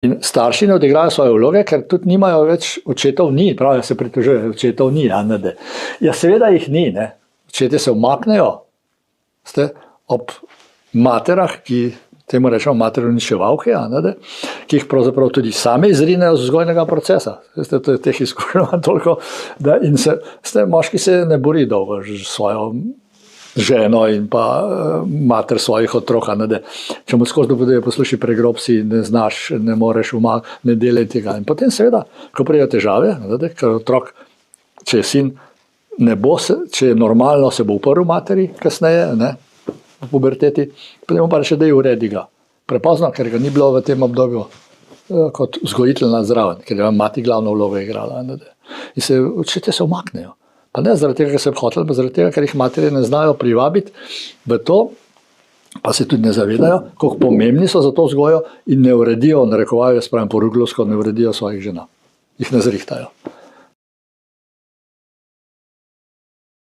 In starši ne odigrajo svoje vloge, ker tudi nimajo več očetov ni, pravijo se pritožujejo, očetov ni, ja seveda jih ni, ne. Očetje se umaknejo, ob materah, ki temu rečemo matere uničevalke, ki jih pravzaprav tudi same izrinejo z vzgojnega procesa. Teh izkušenj imam toliko, da in moški se ne bori dolgo s svojo ženo in pa mater svojih otrok, če mu skozi dopoveduje, poslušaj, pregrob si, ne znaš, ne moreš, ne delaj tega. In potem seveda, ko pridejo težave, ker otrok, če je sin, ne bo se, če je normalno, se bo uprl materi kasneje, v puberteti, potem pa reče, da je uredi ga. Prepozno, ker ga ni bilo v tem obdobju kot vzgojiteljna zraven, ker je mati glavno vlogo igrala. In očetje se umaknejo. Pa ne zaradi tega, ker se je hotel, pa zaradi tega, ker jih matere ne znajo privabiti v to, pa se tudi ne zavedajo, koliko pomembni so za to vzgojo in ne uredijo, narekovajo, jaz pravim poruglovsko, ne uredijo svojih žena. Jih ne zrihtajo.